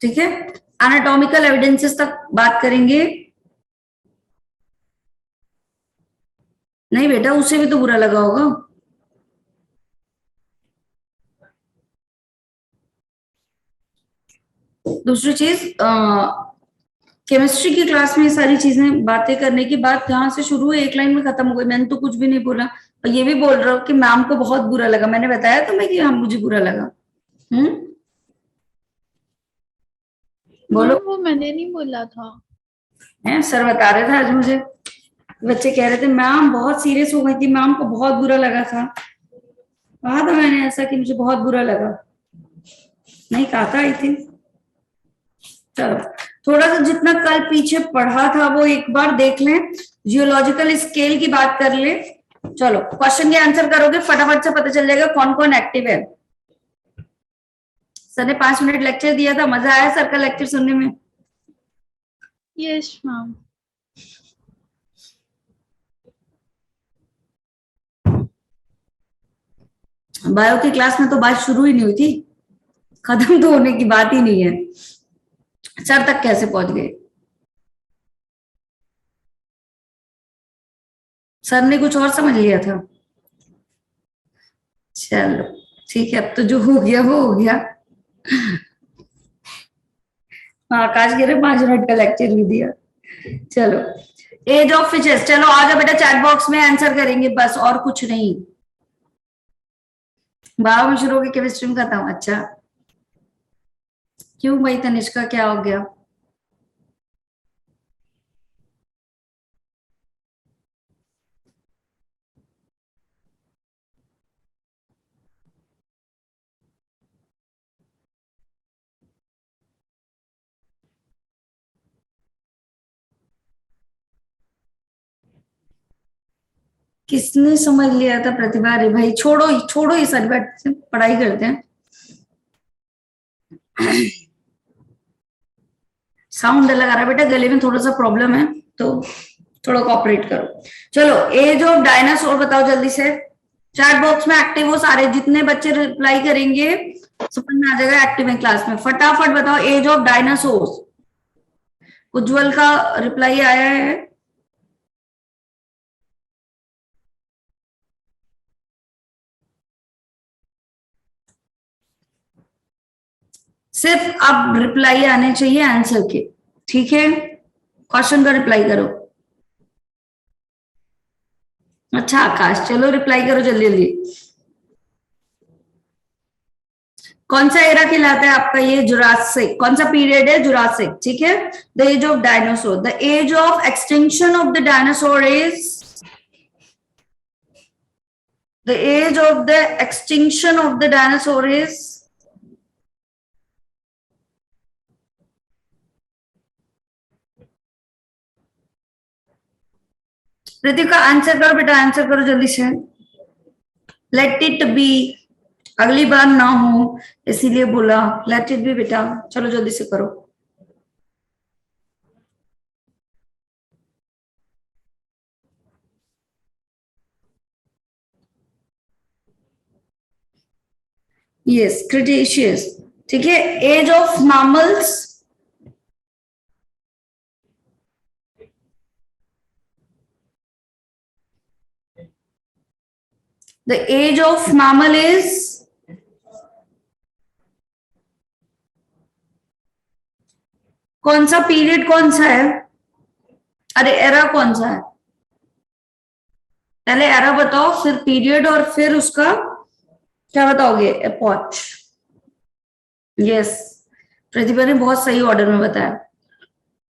ठीक है, anatomical evidences तक बात करेंगे। नहीं बेटा, उसे भी तो बुरा लगा होगा। दूसरी चीज, केमिस्ट्री की क्लास में ये सारी चीजें बातें करने की बात जहां से शुरू हुई एक लाइन में खत्म हो गई। मैंने तो कुछ भी नहीं बोला, और ये भी बोल रहा हूँ कि मैम को बहुत बुरा लगा। मैंने बताया तुम्हें कि हाँ मुझे बुरा लगा। हम्म। बोलो। मैम वो मैंने नहीं बोला था। है, सर बता रहे थे आज मुझे, बच्चे कह रहे थे मैम बहुत सीरियस हो गई थी, मैम को बहुत बुरा लगा था। कहा था मैंने ऐसा कि मुझे बहुत बुरा लगा? नहीं कहा था आई थिंक। चलो, थोड़ा सा जितना कल पीछे पढ़ा था वो एक बार देख लें, जियोलॉजिकल स्केल की बात कर ले। चलो क्वेश्चन के आंसर करोगे फटाफट से पता चल जाएगा कौन कौन एक्टिव है। सर ने 5 मिनट लेक्चर दिया था, मजा आया सर का लेक्चर सुनने में? Yes ma'am. बायो की क्लास में तो बात शुरू ही नहीं हुई थी, खत्म तो होने की बात ही नहीं है। सर तक कैसे पहुंच गए? सर ने कुछ और समझ लिया था। चलो ठीक है, अब तो जो हो गया वो हो गया। हाँ, आकाश कह रहे 5 मिनट का लेक्चर भी दिया। चलो, एज ऑफ फिशेस, चलो आ जाओ बेटा चैट बॉक्स में आंसर करेंगे बस, और कुछ नहीं। बायो में शुरू हो गया, केमिस्ट्री में खत्म। अच्छा, क्यों भाई तनिष्का, क्या हो गया? किसने समझ लिया था प्रतिभा? अरे भाई छोड़ो, छोड़ो ये सारी बात, पढ़ाई करते हैं। साउंड अलग आ रहा है बेटा, गले में थोड़ा सा प्रॉब्लम है, तो थोड़ा कोऑपरेट करो। चलो, एज ऑफ डायनासोर बताओ जल्दी से। चैट बॉक्स में एक्टिव हो सारे, जितने बच्चे रिप्लाई करेंगे समझ में आ जाएगा एक्टिव है क्लास में। फटाफट बताओ एज ऑफ डायनासोर। उज्जवल का रिप्लाई आया है। सिर्फ अब रिप्लाई आने चाहिए आंसर के, ठीक है? क्वेश्चन का रिप्लाई करो। अच्छा आकाश, चलो रिप्लाई करो जल्दी जल्दी। कौन सा एरा कहलाता है आपका ये? जुरासिक। कौन सा पीरियड है? जुरासिक, ठीक है। The age of dinosaur, the age of extinction of the dinosaur is, the age of the extinction of the dinosaur is, Hrithik का आंसर करो बेटा, आंसर करो जल्दी से। लेट इट बी, अगली बार ना हो इसीलिए बोला। लेट इट बी बेटा, चलो जल्दी से करो। यस, क्रिटेशियस, ठीक है। Age of mammals, the age of mammal is, कौन सा पीरियड कौन सा है? अरे एरा कौन सा है? पहले एरा बताओ, फिर पीरियड, और फिर उसका क्या बताओगे? एपॉच। यस, प्रतिभा ने बहुत सही ऑर्डर में बताया।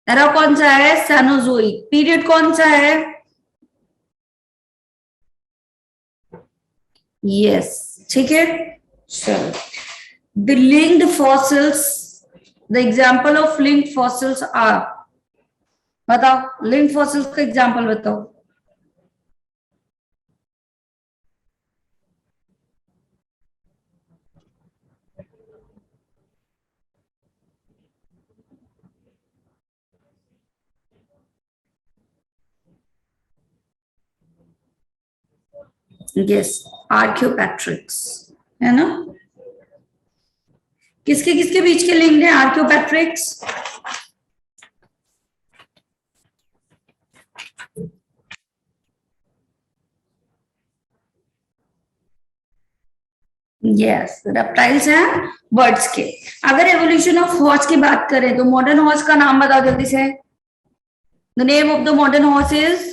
एरा कौन सा है? सैनोजोइक। पीरियड कौन सा है? यस, ठीक है। चलो, the linked fossils, the example of linked fossils are, बताओ लिंक्ड फॉसिल्स का एग्जाम्पल बताओ। यस, आर्क्योपैट्रिक्स, है ना? किसके किसके बीच के लिंक है आर्कियोपैट्रिक्स? यस, रेप्टाइल्स हैं बर्ड्स के। अगर एवोल्यूशन ऑफ हॉर्स की बात करें तो मॉडर्न हॉर्स का नाम बताओ जल्दी से। The name of the modern horse is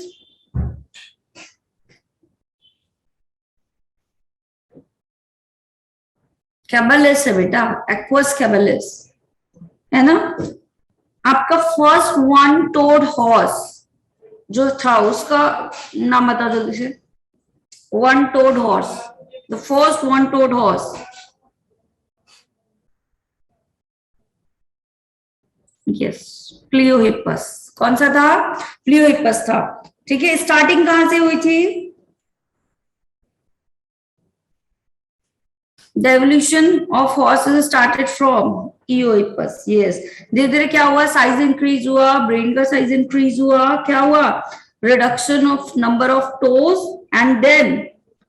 caballus है बेटा, एक्वस कैबलिस है ना। आपका फर्स्ट वन टोड हॉर्स जो था उसका नाम बताओ जल्दी से। One toed horse, the first one toed horse. Yes, pliohippus. कौन सा था? प्लियोहिप्पस था। ठीक है, स्टार्टिंग कहां से हुई थी? The evolution of horses started from Eohippus. Yes. धीरे धीरे क्या हुआ? साइज इंक्रीज हुआ, ब्रेन का साइज इंक्रीज हुआ, क्या हुआ? Reduction of number of toes and then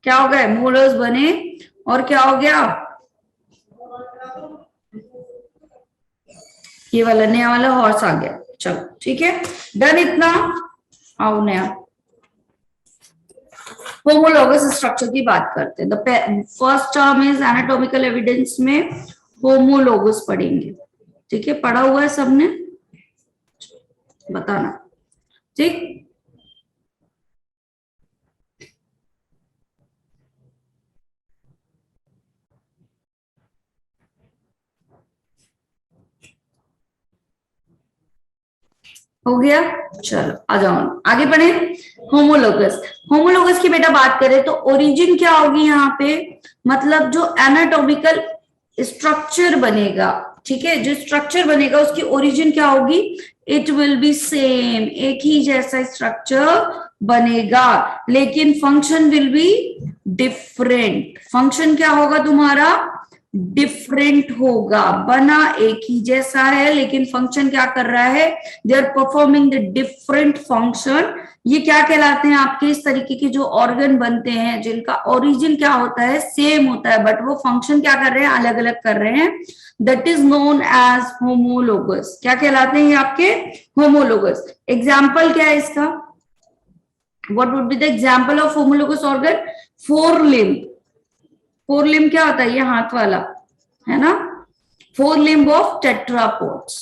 क्या हो गए? मोलर्स बने और क्या हो गया? ये वाला नया वाला हॉर्स आ गया। चलो ठीक है, डन इतना। आओ नया होमोलॉगस स्ट्रक्चर की बात करते हैं। The first term is anatomical evidence में होमोलॉगस पढ़ेंगे। ठीक है, पढ़ा हुआ है सबने? बताना। ठीक, हो गया। चलो आ जाओ आगे बढ़े। होमोलोगस, होमोलोगस की बेटा बात करें तो ओरिजिन क्या होगी यहाँ पे? मतलब जो एनाटॉमिकल स्ट्रक्चर बनेगा, ठीक है, जो स्ट्रक्चर बनेगा उसकी ओरिजिन क्या होगी? इट विल बी सेम, एक ही जैसा स्ट्रक्चर बनेगा, लेकिन function will be different. Function क्या होगा तुम्हारा? डिफरेंट होगा। बना एक ही जैसा है लेकिन फंक्शन क्या कर रहा है? They are performing the different function. ये क्या कहलाते हैं? आपके इस तरीके के जो ऑर्गन बनते हैं जिनका ओरिजिन क्या होता है? सेम होता है, बट वो फंक्शन क्या कर रहे हैं? अलग अलग कर रहे हैं। That is known as homologous. क्या कहलाते हैं ये आपके? होमोलोगस। एग्जाम्पल क्या है इसका? What would be the example of homologous organ? Four limb. Four limb क्या होता है? ये हाथ वाला है ना, फोर लिम्ब ऑफ टेट्रापोड्स।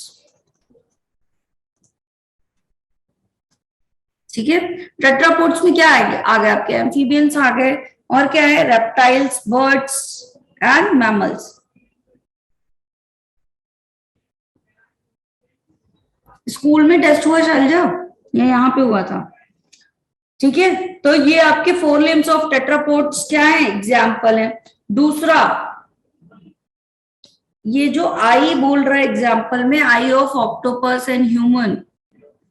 ठीक है, टेट्रापोड्स में क्या आ गए आपके? एम्फीबियंस आ गए, और क्या है? Reptiles, birds and mammals. School में टेस्ट हुआ शैलजा, ये यहाँ पे हुआ था। ठीक है, तो ये आपके फोर लिम्स ऑफ टेट्रापोड्स क्या है? एग्जाम्पल है। दूसरा, ये जो आई बोल रहा है एग्जाम्पल में, आई ऑफ ऑक्टोपस एंड ह्यूमन,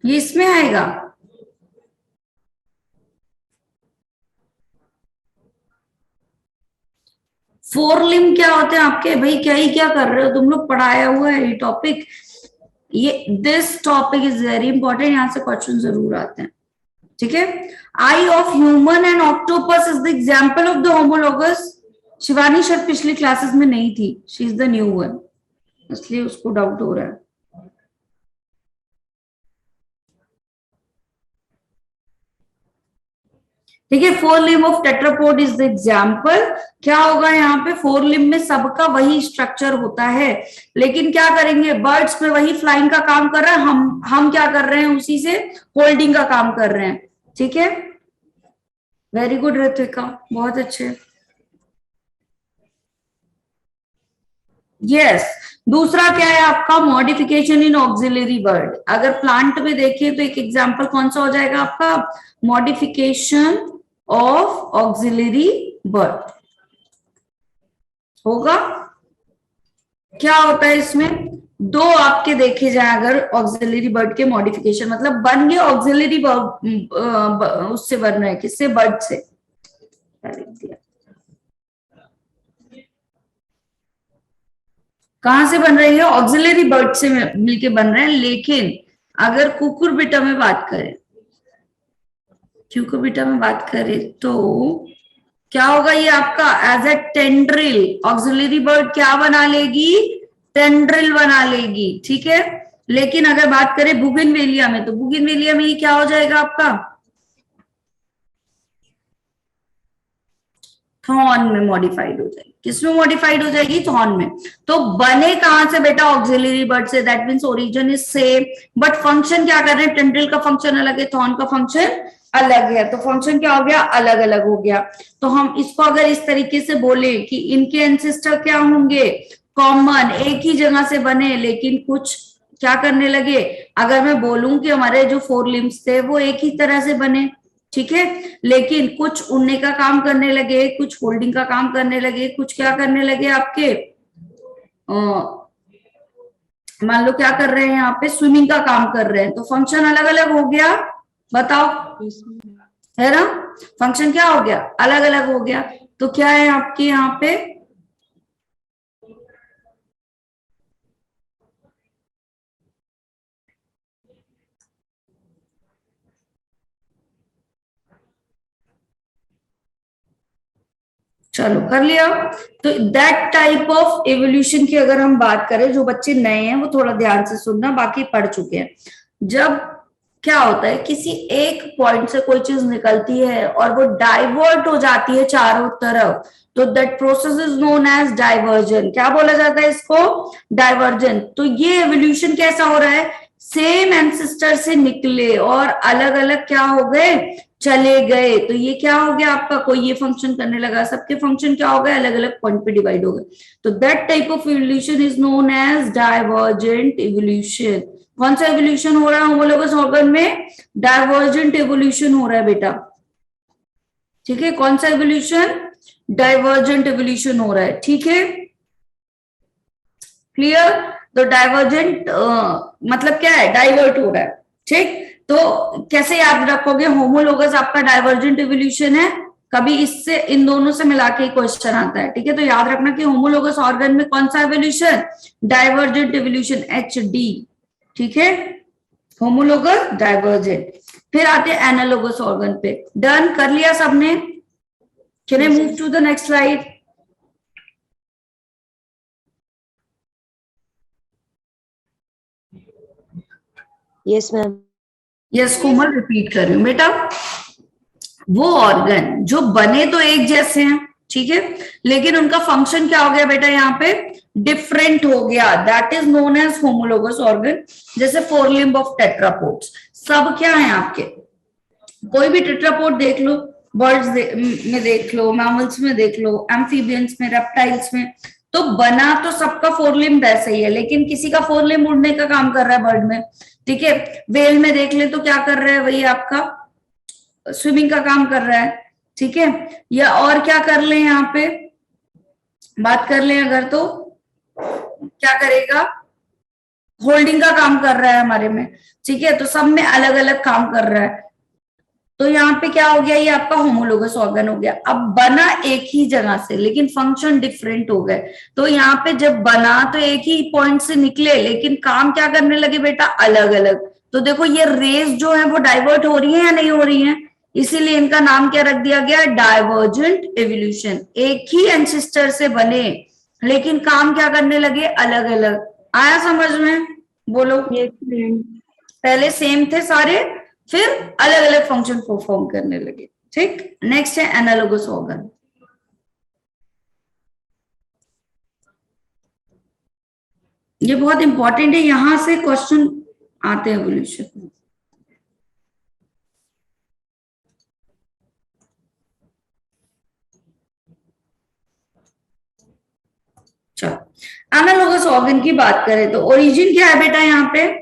ये इसमें आएगा। फोर लिम्ब क्या होते हैं आपके? भाई क्या ही क्या कर रहे हो तुम लोग, पढ़ाया हुआ है ये टॉपिक। ये this topic is very important, यहां से क्वेश्चन जरूर आते हैं। ठीक है, eye of human and octopus is the example of the homologous. Shivani शायद पिछली क्लासेस में नहीं थी, she is the new one, इसलिए उसको डाउट हो रहा है। ठीक है, four limb of tetrapod is the example. क्या होगा यहाँ पे? फोर लिम्ब में सबका वही स्ट्रक्चर होता है, लेकिन क्या करेंगे? बर्ड्स में वही फ्लाइंग का काम कर रहा है, हम क्या कर रहे हैं? उसी से होल्डिंग का काम कर रहे हैं। ठीक है, वेरी गुड ऋत्विका, बहुत अच्छे। यस, दूसरा क्या है आपका? Modification in auxiliary bird. अगर प्लांट में देखें तो एक एग्जांपल कौन सा हो जाएगा आपका? मॉडिफिकेशन ऑफ ऑक्सिलरी बर्ड होगा। क्या होता है इसमें? दो आपके देखे जाए अगर ऑक्सिलरी बर्ड के मॉडिफिकेशन, मतलब बन गए ऑक्सिलरी बर्ड, उससे बन रहे हैं, किससे? बर्ड से। कहां से बन रही है? ऑक्सिलरी बर्ड से मिलके बन रहे हैं। लेकिन अगर कुकुरबिटा में बात करें, क्यूकुबिटा में बात करें तो क्या होगा? ये आपका as a tendril axillary bud क्या बना लेगी? टेंड्रिल बना लेगी, ठीक है। लेकिन अगर बात करें बुगिनवेलिया में, तो बुगिनवेलिया में ये क्या हो जाएगा आपका, थॉर्न में मॉडिफाइड हो जाएगी। किसमें मॉडिफाइड हो जाएगी, थॉर्न में। तो बने कहां से बेटा, ऑक्सिलरी वर्ड से, that means origin is same, but function क्या कर रहे हैं, टेंड्रिल का फंक्शन अलग है, थॉर्न का फंक्शन अलग है, तो फंक्शन क्या हो गया, अलग अलग हो गया। तो हम इसको अगर इस तरीके से बोले कि इनके एंसेस्टर क्या होंगे, कॉमन, एक ही जगह से बने, लेकिन कुछ क्या करने लगे, अगर मैं बोलूं कि हमारे जो फोर लिम्स थे वो एक ही तरह से बने, ठीक है, लेकिन कुछ उड़ने का काम करने लगे, कुछ होल्डिंग का काम करने लगे, कुछ क्या करने लगे आपके, मान लो क्या कर रहे हैं यहाँ पे, स्विमिंग का काम कर रहे हैं, तो फंक्शन अलग अलग हो गया, बताओ, है ना, फंक्शन क्या हो गया, अलग अलग हो गया। तो क्या है आपके यहाँ पे, चलो कर लिया। तो दैट टाइप ऑफ एवोल्यूशन की अगर हम बात करें, जो बच्चे नए हैं वो थोड़ा ध्यान से सुनना, बाकी पढ़ चुके हैं। जब क्या होता है, किसी एक पॉइंट से कोई चीज निकलती है और वो डाइवर्ट हो जाती है चारों तरफ, तो that process is known as divergence. क्या बोला जाता है इसको, डाइवर्जन। तो ये एवोल्यूशन कैसा हो रहा है, सेम एंसेस्टर से निकले और अलग अलग क्या हो गए, चले गए। तो ये क्या हो गया आपका, कोई ये फंक्शन करने लगा, सबके फंक्शन क्या हो गए, अलग अलग पॉइंट पे डिवाइड हो गए। तो that type of evolution is known as divergent evolution. कौन सा इवोल्यूशन हो रहा है होमोलोगस ऑर्गन में, डाइवर्जेंट इवोल्यूशन हो रहा है बेटा, ठीक है। कौन सा इवोल्यूशन, डाइवर्जेंट इवोल्यूशन हो रहा है, ठीक है, क्लियर। तो डाइवर्जेंट मतलब क्या है, डाइवर्ट हो रहा है, ठीक। तो कैसे याद रखोगे, होमोलोगस आपका डाइवर्जेंट इवोल्यूशन है, कभी इससे इन दोनों से मिला के क्वेश्चन आता है, ठीक है। तो याद रखना कि होमोलोगस ऑर्गन में कौन सा इवोल्यूशन, डाइवर्जेंट इवोल्यूशन, HD, ठीक है, होमोलोगस डाइवर्जेंट। फिर आते हैं एनालोगस ऑर्गन पे, डन कर लिया सबने, can I move to the next slide. Yes ma'am. Yes Komal, repeat कर रही हूँ बेटा, वो ऑर्गन जो बने तो एक जैसे हैं, ठीक है, लेकिन उनका फंक्शन क्या हो गया बेटा, यहाँ पे डिफरेंट हो गया, that is known as homologous organ. जैसे फोर लिम्ब ऑफ टेट्रापोड्स, सब क्या है आपके, कोई भी टेट्रापोड देख लो, बर्ड्स में देख लो, मैमल्स में देख लो, एम्फीबियंस में, रेप्टाइल्स में, तो बना तो सबका फोर लिम्ब ऐसे ही है, लेकिन किसी का फोर लिम्ब उड़ने का काम कर रहा है बर्ड में, ठीक है। वेल में देख ले तो क्या कर रहा है, वही आपका स्विमिंग का काम कर रहा है, ठीक है। या और क्या कर ले, यहाँ पे बात कर ले अगर, तो क्या करेगा, होल्डिंग का काम कर रहा है हमारे में, ठीक है। तो सब में अलग अलग काम कर रहा है। तो यहाँ पे क्या हो गया, ये आपका होमोलोगस ऑर्गन हो गया। अब बना एक ही जगह से, लेकिन फंक्शन डिफरेंट हो गए। तो यहाँ पे जब बना तो एक ही पॉइंट से निकले, लेकिन काम क्या करने लगे बेटा, अलग अलग। तो देखो ये रेस जो है वो डाइवर्ट हो रही है या नहीं हो रही है, इसीलिए इनका नाम क्या रख दिया गया, डाइवर्जेंट एवोल्यूशन। एक ही एंसेस्टर से बने, लेकिन काम क्या करने लगे, अलग अलग। आया समझ में, बोलो। पहले सेम थे सारे, फिर अलग अलग फंक्शन परफॉर्म करने लगे, ठीक। नेक्स्ट है एनालोगस ऑर्गन। ये बहुत इंपॉर्टेंट है, यहां से क्वेश्चन आते हैं एवोल्यूशन में। चलो एनालोगस ऑर्गन की बात करें तो ओरिजिन क्या है बेटा, यहाँ पे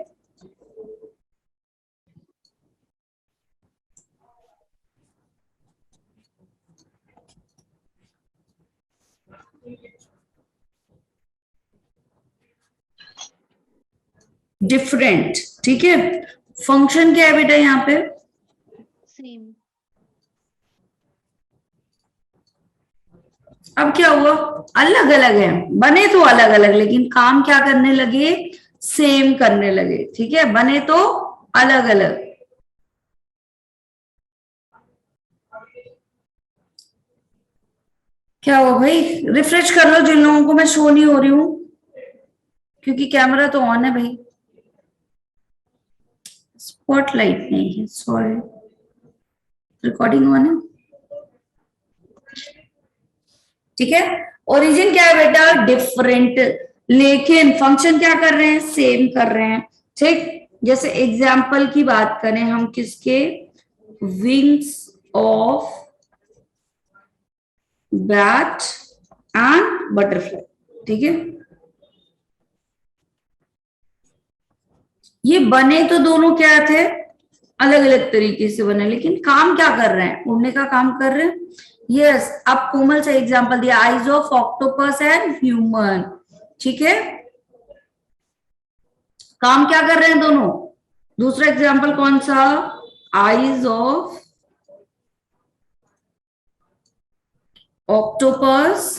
डिफरेंट, ठीक है। फंक्शन क्या है बेटा यहाँ पे, सेम। अब क्या हुआ, अलग अलग है, बने तो अलग अलग, लेकिन काम क्या करने लगे, सेम करने लगे, ठीक है। बने तो अलग अलग। क्या हुआ भाई, रिफ्रेश कर लो जिन लोगों को मैं शो नहीं हो रही हूँ। क्योंकि कैमरा तो ऑन है भाई, स्पॉटलाइट नहीं है, सॉरी। रिकॉर्डिंग ऑन है, ठीक है। ओरिजिन क्या है बेटा, डिफरेंट, लेकिन फंक्शन क्या कर रहे हैं, सेम कर रहे हैं, ठीक। जैसे एग्जाम्पल की बात करें हम किसके, wings of bat and butterfly, ठीक है। ये बने तो दोनों क्या थे, अलग अलग तरीके से बने, लेकिन काम क्या कर रहे हैं, उड़ने का काम कर रहे हैं। यस, अब कोमल से एग्जांपल दिया, eyes of octopus and human, ठीक है। काम क्या कर रहे हैं दोनों। दूसरा एग्जांपल कौन सा, eyes of octopus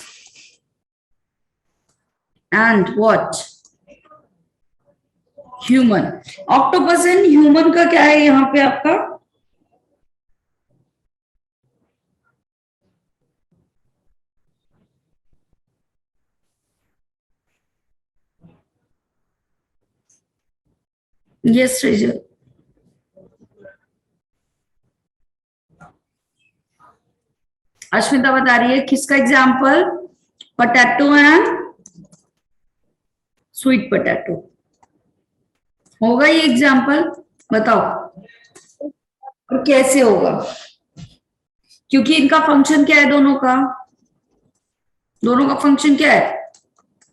and what, human. Octopus and human का क्या है यहां पे आपका, यस रिजल, अश्मिता बता रही है किसका example, potato and sweet potato, होगा ये एग्जाम्पल, बताओ और कैसे होगा, क्योंकि इनका फंक्शन क्या है दोनों का, दोनों का फंक्शन क्या है,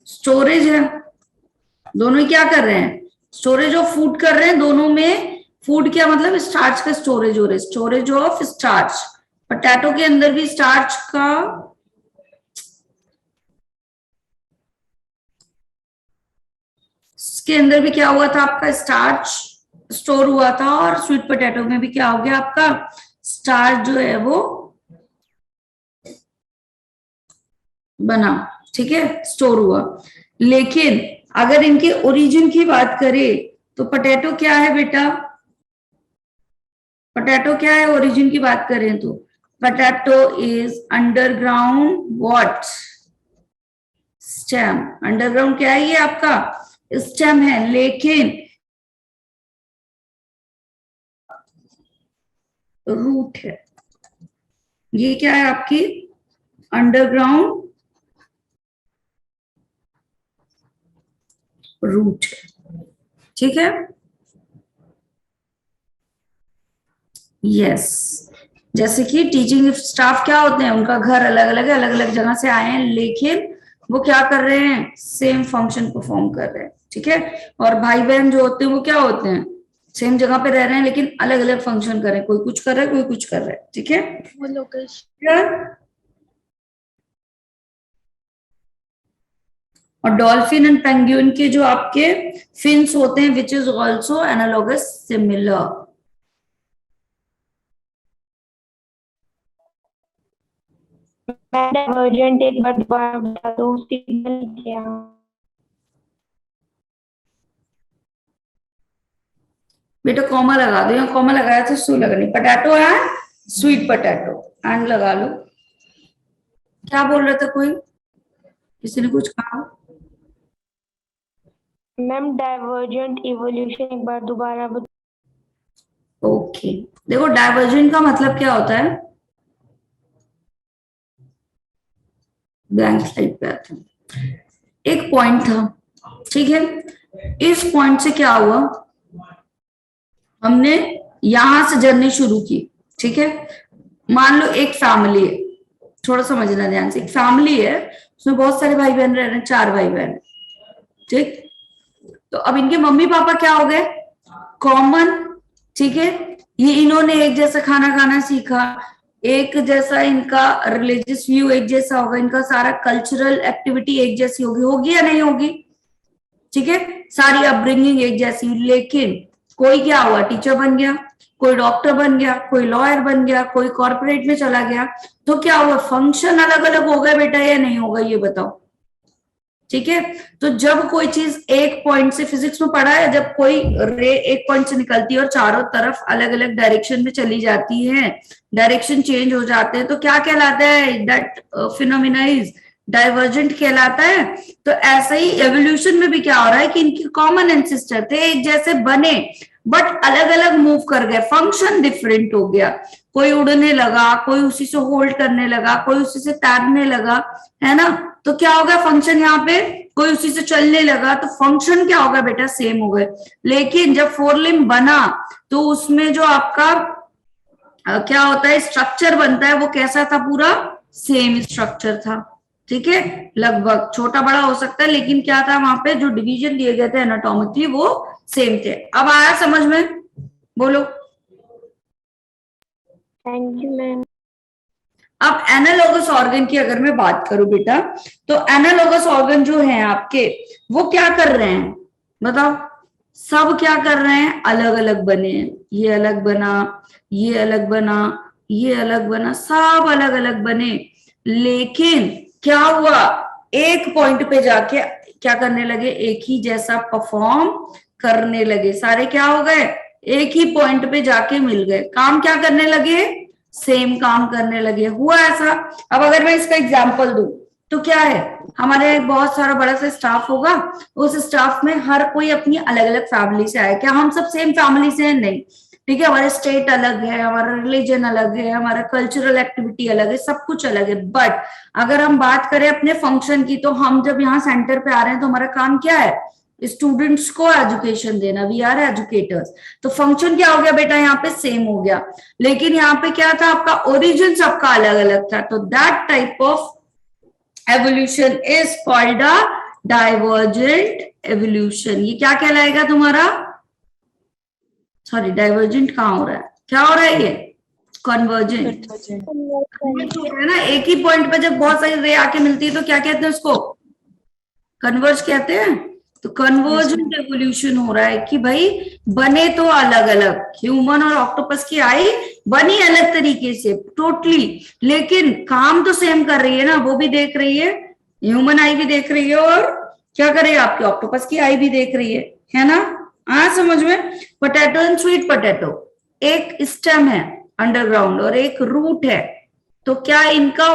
स्टोरेज है। दोनों ही क्या कर रहे हैं, स्टोरेज ऑफ फूड कर रहे हैं, दोनों में फूड क्या मतलब, स्टार्च का स्टोरेज हो रहा है, स्टोरेज ऑफ स्टार्च। पोटैटो के अंदर भी स्टार्च का, इसके अंदर भी क्या हुआ था आपका, स्टार्च स्टोर हुआ था, और स्वीट पोटैटो में भी क्या हो गया आपका, स्टार्च जो है वो बना, ठीक है, स्टोर हुआ। लेकिन अगर इनके ओरिजिन की बात करें तो पोटैटो क्या है बेटा, पोटैटो क्या है ओरिजिन की बात करें तो, potato is underground what, stem. Underground क्या है ये आपका, स्टेम है, लेकिन रूट है, ये क्या है आपकी अंडरग्राउंड रूट है, ठीक है। यस, जैसे कि टीचिंग स्टाफ क्या होते हैं, उनका घर अलग अलग है, अलग अलग जगह से आए हैं, लेकिन वो क्या कर रहे हैं, सेम फंक्शन परफॉर्म कर रहे हैं, ठीक है। और भाई बहन जो होते हैं वो क्या होते हैं, सेम जगह पे रह रहे हैं लेकिन अलग अलग फंक्शन कर रहे हैं, कोई कुछ कर रहा है कोई कुछ कर रहा है, ठीक है। वो लोकेशन। और डॉल्फिन एंड पेंगुइन के जो आपके फिन्स होते हैं, which is also analogous similar. Divergent एक बार दोबारा बता दो, सिग्नल क्या। बेटा कॉमा लगा दो, यहाँ कॉमा लगाया तो सू लगनी, potato and sweet potato and लगा लो। क्या बोल रहा था कोई, किसी ने कुछ कहा। मैम डाइवर्जेंट इवोल्यूशन एक बार दोबारा बता। ओके, देखो डाइवर्जेंट का मतलब क्या होता है, ब्लैंक स्लाइड पे आता है, एक पॉइंट था, ठीक है, इस पॉइंट से क्या हुआ, हमने यहां से जर्नी शुरू की, ठीक है। मान लो एक फैमिली है, थोड़ा समझना ध्यान से, एक फैमिली है, उसमें बहुत सारे भाई बहन रह रहे हैं, 4 भाई बहन, ठीक। तो अब इनके मम्मी पापा क्या हो गए, कॉमन, ठीक है। ये इन्होंने एक जैसा खाना खाना सीखा, एक जैसा इनका रिलीजियस व्यू एक जैसा होगा, इनका सारा कल्चरल एक्टिविटी एक जैसी होगी या नहीं होगी, ठीक है, सारी अपब्रिंगिंग एक जैसी। लेकिन कोई क्या हुआ, टीचर बन गया, कोई डॉक्टर बन गया, कोई लॉयर बन गया, कोई कॉर्पोरेट में चला गया, तो क्या हुआ, फंक्शन अलग अलग हो गए बेटा या नहीं होगा, ये बताओ, ठीक है। तो जब कोई चीज एक पॉइंट से, फिजिक्स में पढ़ा है, जब कोई रे एक पॉइंट से निकलती है और चारों तरफ अलग अलग डायरेक्शन में चली जाती है, डायरेक्शन चेंज हो जाते हैं, तो क्या कहलाता है, दैट फिनोमिना इज डाइवर्जेंट कहलाता है। तो ऐसा ही एवोल्यूशन में भी क्या हो रहा है कि इनके कॉमन एंसेस्टर थे, एक जैसे बने, बट अलग अलग मूव कर गए, फंक्शन डिफरेंट हो गया। कोई उड़ने लगा, कोई उसी से होल्ड करने लगा, कोई उसी से तैरने लगा, है ना। तो क्या हो गया फंक्शन यहाँ पे, कोई उसी से चलने लगा, तो फंक्शन क्या होगा बेटा, सेम हो गए। लेकिन जब फोर लिम्ब बना तो उसमें जो आपका क्या होता है, स्ट्रक्चर बनता है, वो कैसा था, पूरा सेम स्ट्रक्चर था। ठीक है, लगभग छोटा बड़ा हो सकता है, लेकिन क्या था वहां पे जो डिवीजन दिए गए थे एनाटॉमिकली वो सेम थे। अब आया समझ में, बोलो। Thank you ma'am. अब एनालॉगस ऑर्गन की अगर मैं बात करूं बेटा, तो एनालॉगस ऑर्गन जो है आपके, वो क्या कर रहे हैं बताओ। सब क्या कर रहे हैं, अलग अलग बने हैं। ये अलग बना, ये अलग बना, ये अलग बना, सब अलग अलग बने। लेकिन क्या हुआ, एक पॉइंट पे जाके क्या करने लगे, एक ही जैसा परफॉर्म करने लगे। सारे क्या हो गए, एक ही पॉइंट पे जाके मिल गए, काम क्या करने लगे, सेम काम करने लगे। हुआ ऐसा। अब अगर मैं इसका एग्जांपल दूं तो क्या है, हमारे बहुत सारा बड़ा सा स्टाफ होगा, उस स्टाफ में हर कोई अपनी अलग अलग फैमिली से आया। क्या हम सब सेम फैमिली से हैं, नहीं। ठीक है, हमारे स्टेट अलग है, हमारा रिलीजन अलग है, हमारा कल्चरल एक्टिविटी अलग है, सब कुछ अलग है। बट अगर हम बात करें अपने फंक्शन की, तो हम जब यहाँ सेंटर पे आ रहे हैं तो हमारा काम क्या है, स्टूडेंट्स को एजुकेशन देना, वी आर एजुकेटर्स। तो फंक्शन क्या हो गया बेटा, यहाँ पे सेम हो गया। लेकिन यहाँ पे क्या था, आपका ओरिजिन सबका अलग अलग था। तो that type of evolution is called a divergent evolution. ये क्या कहलाएगा तुम्हारा, सॉरी डाइवर्जेंट कहाँ हो रहा है, क्या हो रहा है ये, कन्वर्जेंट। है ना, एक ही पॉइंट पे जब बहुत सारी रे आके मिलती है तो क्या कहते हैं उसको, कन्वर्ज कहते हैं। तो कन्वर्जेंट एवोल्यूशन हो रहा है कि भाई बने तो अलग अलग, ह्यूमन और ऑक्टोपस की आई बनी अलग तरीके से टोटली, लेकिन काम तो सेम कर रही है ना, वो भी देख रही है, ह्यूमन आई भी देख रही है, और क्या कर रही है आपकी ऑक्टोपस की आई भी देख रही है ना। समझ में। पोटैटो एंड स्वीट पोटैटो, एक स्टेम है अंडरग्राउंड और एक रूट है। तो क्या इनका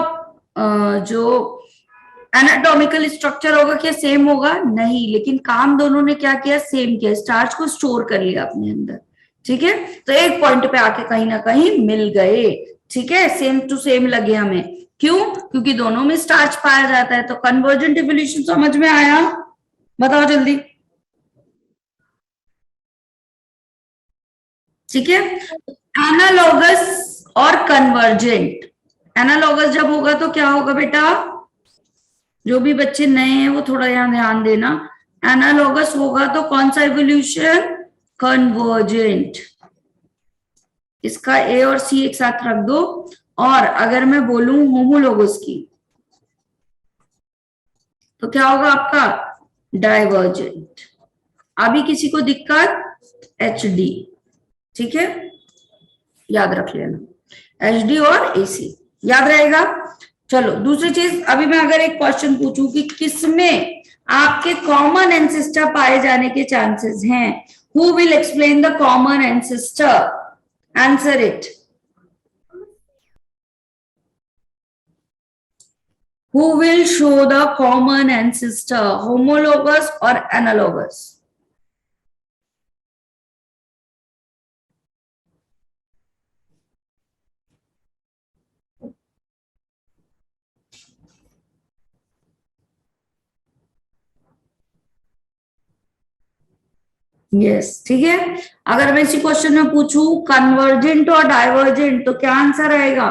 जो एनाटॉमिकल स्ट्रक्चर होगा क्या सेम होगा, नहीं। लेकिन काम दोनों ने क्या किया, सेम किया, स्टार्च को स्टोर कर लिया अपने अंदर। ठीक है, तो एक पॉइंट पे आके कहीं ना कहीं मिल गए। ठीक है, सेम टू सेम लगे हमें, क्यों, क्योंकि दोनों में स्टार्च पाया जाता है। तो कन्वर्जेंट इवोल्यूशन समझ में आया, बताओ जल्दी। ठीक है, एनालॉगस और कन्वर्जेंट। एनालॉगस जब होगा तो क्या होगा बेटा, जो भी बच्चे नए हैं वो थोड़ा यहाँ ध्यान देना। एनालॉगस होगा तो कौन सा इवोल्यूशन, कन्वर्जेंट। इसका ए और सी एक साथ रख दो। और अगर मैं बोलूं होमोलोगस की, तो क्या होगा आपका, डाइवर्जेंट। अभी किसी को दिक्कत, एच डी। ठीक है, याद रख लेना, एच डी और एसी याद रहेगा। चलो दूसरी चीज, अभी मैं अगर एक क्वेश्चन पूछूं कि किसमें आपके कॉमन एंसेस्टर पाए जाने के चांसेस हैं, who will explain the common ancestor, answer it. Who will show the common ancestor, homologous और एनालॉगस। यस, ठीक है। अगर मैं इसी क्वेश्चन में पूछूं कन्वर्जेंट और डाइवर्जेंट, तो क्या आंसर आएगा,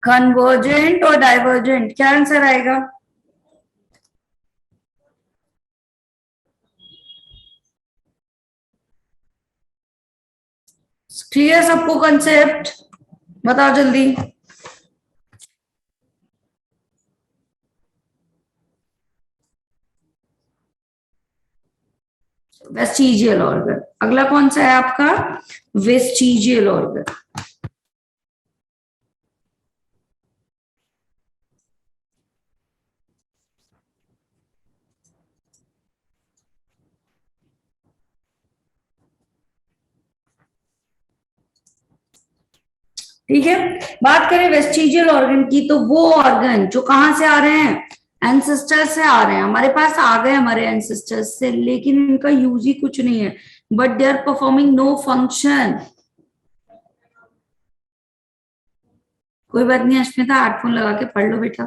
कन्वर्जेंट और डाइवर्जेंट, क्या आंसर आएगा। क्लियर सबको कंसेप्ट, बताओ जल्दी। वेस्टिजियल ऑर्गन, अगला कौन सा है आपका, वेस्टिजियल ऑर्गन। ठीक है। बात करें वेस्टिजियल ऑर्गन की, तो वो ऑर्गन जो कहां से आ रहे हैं, एंसेस्टर से आ रहे हैं, हमारे पास आ गए हमारे एंसेस्टर्स से, लेकिन इनका यूज ही कुछ नहीं है, but they are performing no function. कोई बात नहीं अश्मिता, हेडफोन लगा के पढ़ लो बेटा।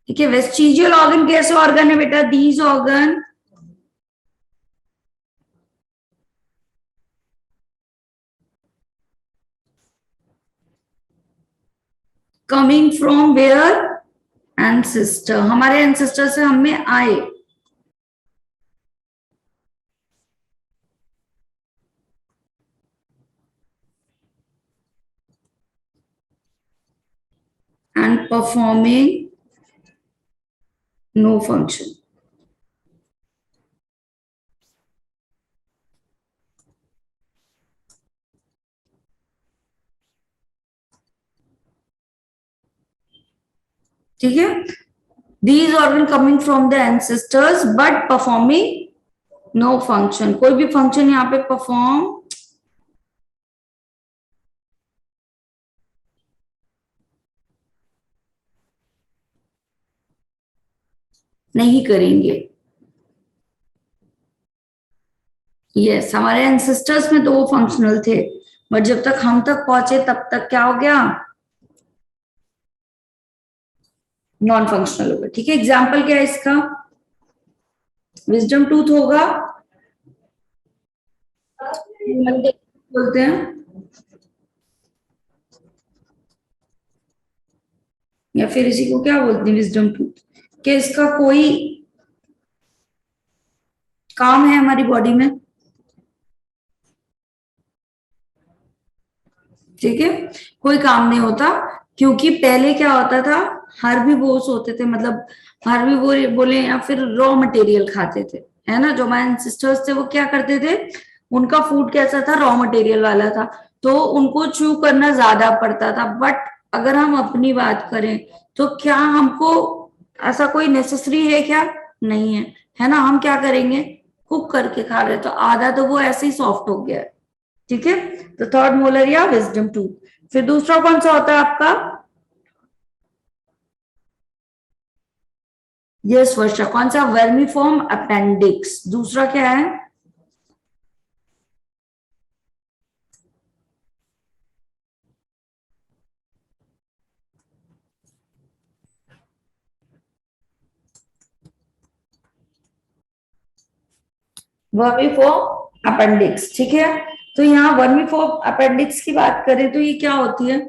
ठीक है, वेस्टिजियल ऑर्गन कैसे ऑर्गन है बेटा, these organ coming from where, ancestor, हमारे एंसेस्टर से हम में आए। And performing no function. ठीक है, these organ coming from the ancestors but performing no function, कोई भी फंक्शन यहाँ पे परफॉर्म नहीं करेंगे। यस, हमारे एंसेस्टर्स में तो वो फंक्शनल थे, बट जब तक हम तक पहुंचे तब तक क्या हो गया, नॉन फंक्शनल हो गया। ठीक है, एग्जाम्पल क्या है इसका, विजडम टूथ होगा, बोलते हैं, या फिर इसी को क्या बोलते हैं, विजडम टूथ, कि इसका कोई काम है हमारी बॉडी में। ठीक है, कोई काम नहीं होता, क्योंकि पहले क्या होता था, हर्बीवोर्स होते थे, मतलब हर्बीवोर बोले या फिर रॉ मटेरियल खाते थे, है ना, जो हमारे सिस्टर्स थे वो क्या करते थे, उनका फूड कैसा था, रॉ मटेरियल वाला था, तो उनको च्यू करना ज्यादा पड़ता था। बट अगर हम अपनी बात करें तो क्या हमको ऐसा कोई नेसेसरी है क्या, नहीं है, है ना, हम क्या करेंगे, कुक करके खा रहे, तो आधा तो वो ऐसे ही सॉफ्ट हो गया है। ठीक है, तो थर्ड मोलर या विजडम टूथ। फिर दूसरा कौन सा होता है आपका, यस वर्षा, कौन सा, वर्मीफॉर्म अपेंडिक्स। दूसरा क्या है, वर्मीफॉर्म अपेंडिक्स। ठीक है, तो यहाँ वर्मीफॉर्म अपेंडिक्स की बात करें तो ये क्या होती है,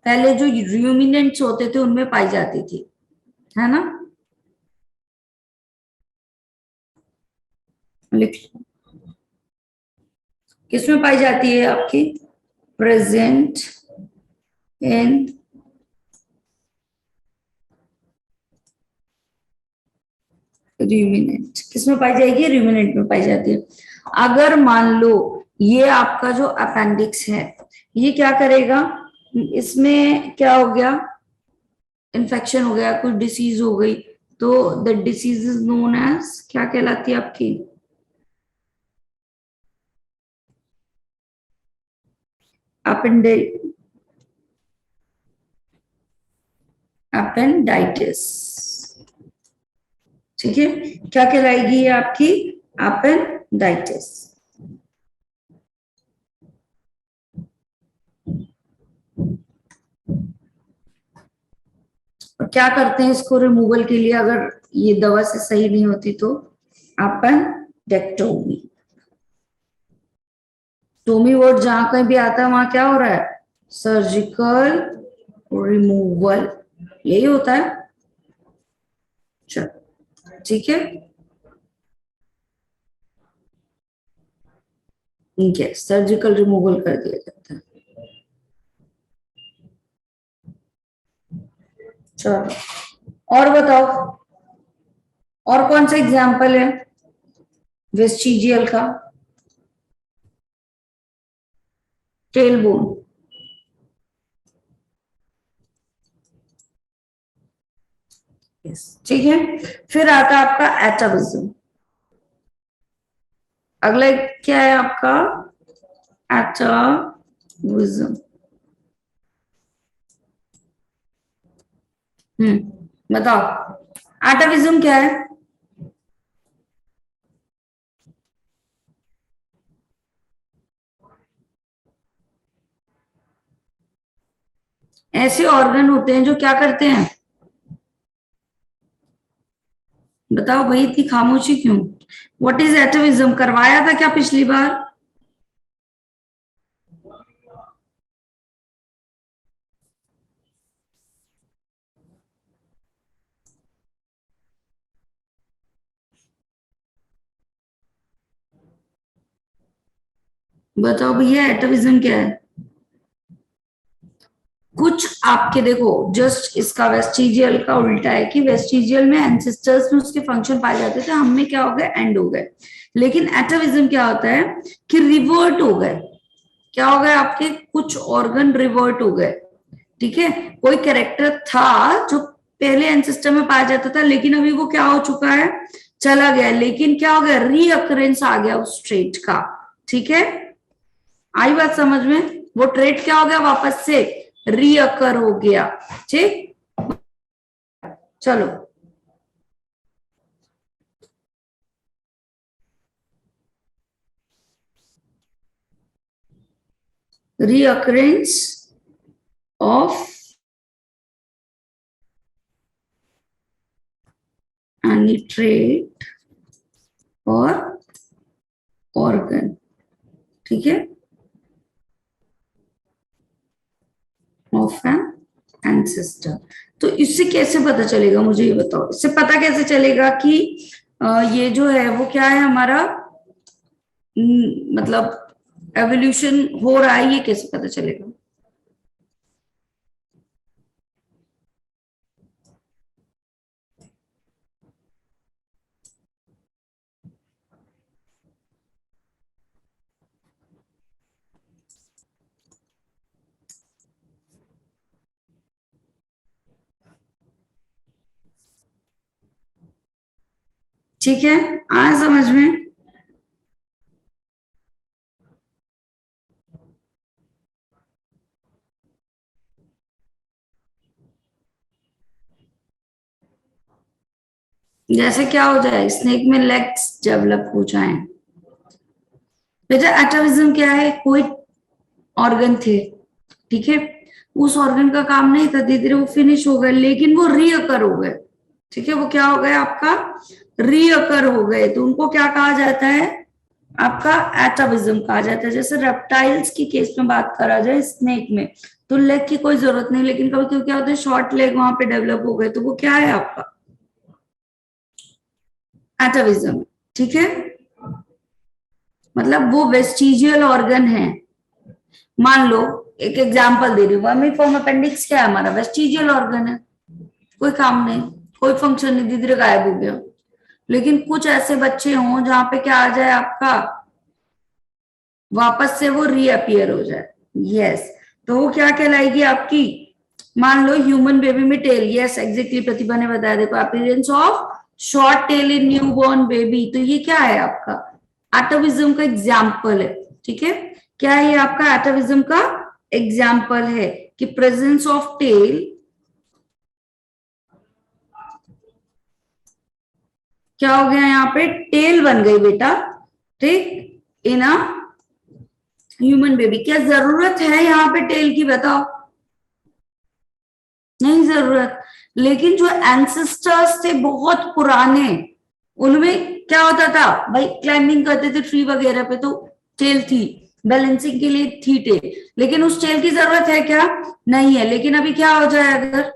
पहले जो र्यूमिनेंट्स होते थे उनमें पाई जाती थी, है ना, लिख, किसमें पाई जाती है आपकी, प्रेजेंट इन रूमिनेंट, किसमें पाई जाएगी, रूमिनेंट में पाई जाती है। अगर मान लो ये आपका जो अपेंडिक्स है, ये क्या करेगा, इसमें क्या हो गया, इन्फेक्शन हो गया, कुछ डिसीज हो गई, तो the disease is known as, क्या कहलाती है आपकी, अपेंडाइटिस। ठीक है, क्या कहलाएगी ये आपकी, अपेंडाइटिस। और क्या करते हैं इसको रिमूवल के लिए, अगर ये दवा से सही नहीं होती तो, अपेंडेक्टोमी। टोमी वर्ड जहां कहीं भी आता है वहां क्या हो रहा है, सर्जिकल रिमूवल, यही होता है। चलो ठीक है, ठीक है, सर्जिकल रिमूवल कर दिया जाता है। चलो और बताओ, और कौन सा एग्जाम्पल है वेस्टिजियल का, टेल बोन। ठीक है, फिर आता है आपका एटाविज्म। अगला क्या है आपका, एटाविज्म। बताओ एटाविज्म क्या है? ऐसे ऑर्गन होते हैं जो क्या करते हैं? बताओ भाई, इतनी खामोशी क्यों? What is एटाविज्म? करवाया था क्या पिछली बार? बताओ भैया, एटाविज्म क्या है? कुछ आपके देखो, जस्ट इसका वेस्टिजियल का उल्टा है कि वेस्टिजियल में एंसेस्टर्स में उसके फंक्शन पाए जाते थे, हम में क्या हो गए, एंड हो गए। लेकिन एटाविज्म क्या होता है कि रिवर्ट हो गए। क्या हो गए आपके? कुछ ऑर्गन रिवर्ट हो गए। ठीक है, कोई कैरेक्टर था जो पहले एंसेस्टर में पाया जाता था, लेकिन अभी वो क्या हो चुका है, चला गया। लेकिन क्या हो गया, रीअकरेंस आ गया उस ट्रेट का। ठीक है, आई बात समझ में? वो ट्रेट क्या हो गया, वापस से रीअकर हो गया। ठीक, चलो। रीअकरेंस ऑफ एनी ट्रेट और ऑर्गन। ठीक है, ऑफ एन एंसेस्टर। तो इससे कैसे पता चलेगा, मुझे ये बताओ, इससे पता कैसे चलेगा कि ये जो है वो क्या है हमारा, मतलब एवोल्यूशन हो रहा है, ये कैसे पता चलेगा? ठीक है, आया समझ में? जैसे क्या हो जाए, स्नेक में लेग्स डेवलप हो जाए। बेटा एटाविज्म क्या है, कोई ऑर्गन थे, ठीक है, उस ऑर्गन का काम नहीं था, धीरे धीरे वो फिनिश हो गए, लेकिन वो रीअकर हो गए। ठीक है, वो क्या हो गए आपका, रीअकर हो गए, तो उनको क्या कहा जाता है, आपका एटाविज्म कहा जाता है। जैसे रेप्टाइल्स की केस में बात करा जाए, स्नेक में तो लेग की कोई जरूरत नहीं, लेकिन कभी कभी क्या होता है, शॉर्ट लेग वहां पे डेवलप हो गए, तो वो क्या है आपका, एटाविज्म। ठीक है, मतलब वो वेस्टिजियल ऑर्गन है। मान लो, एक एग्जांपल दे रही हूँ, वर्मीफॉर्म अपेंडिक्स क्या है हमारा, वेस्टिजियल ऑर्गन है, कोई काम नहीं, कोई फंक्शन नहीं, धीरे धीरे गायब हो गया। लेकिन कुछ ऐसे बच्चे हों जहां पे क्या आ जाए आपका, वापस से वो रीअपियर हो जाए। यस, तो वो क्या कहलाएगी आपकी, मान लो ह्यूमन बेबी में टेल, यस एग्जैक्टली, प्रतिभा ने बताया, देखो appearance of short tail in newborn baby, तो ये क्या है आपका, एटाविज्म का एग्जाम्पल है। ठीक है, क्या है ये आपका, एटाविज्म का एग्जाम्पल है कि प्रेजेंस ऑफ टेल, क्या हो गया यहाँ पे, टेल बन गई बेटा। ठीक, इन अ ह्यूमन बेबी। क्या जरूरत है यहाँ पे टेल की, बताओ? नहीं जरूरत। लेकिन जो एंसेस्टर्स थे बहुत पुराने, उनमें क्या होता था भाई, क्लाइंबिंग करते थे ट्री वगैरह पे, तो टेल थी, बैलेंसिंग के लिए थी टेल, लेकिन उस टेल की जरूरत है क्या, नहीं है। लेकिन अभी क्या हो जाए, अगर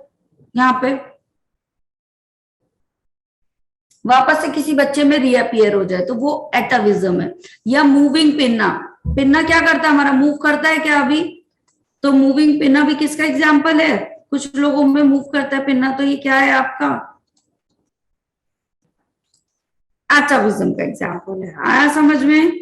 यहाँ पे वापस से किसी बच्चे में रीअपियर हो जाए, तो वो एटाविज्म है। या मूविंग पिन्ना, पिन्ना क्या करता है हमारा, मूव करता है क्या अभी, तो मूविंग पिन्ना भी किसका एग्जाम्पल है, कुछ लोगों में मूव करता है पिन्ना, तो ये क्या है आपका, एटाविज्म का एग्जाम्पल है। आया समझ में?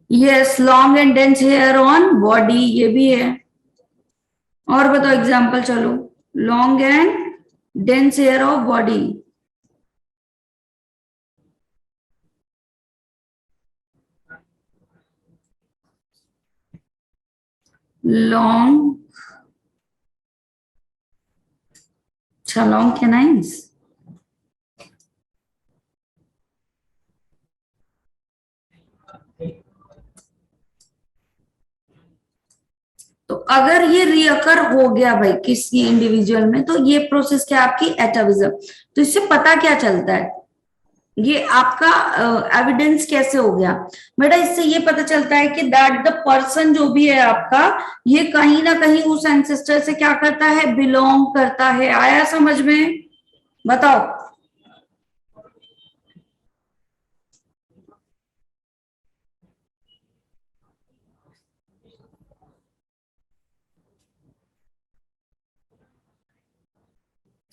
Yes, long and dense hair on body, ये भी है। और बताओ एग्जाम्पल, चलो, long and dense hair of body. long, अच्छा long canines. तो अगर ये रियकर हो गया भाई किसी इंडिविजुअल में, तो ये प्रोसेस क्या आपकी एटाविज्म। तो इससे पता क्या चलता है, ये आपका एविडेंस कैसे हो गया बेटा, इससे ये पता चलता है कि दैट द पर्सन जो भी है आपका, ये कहीं ना कहीं उस एंसेस्टर से क्या करता है, बिलोंग करता है। आया समझ में, बताओ।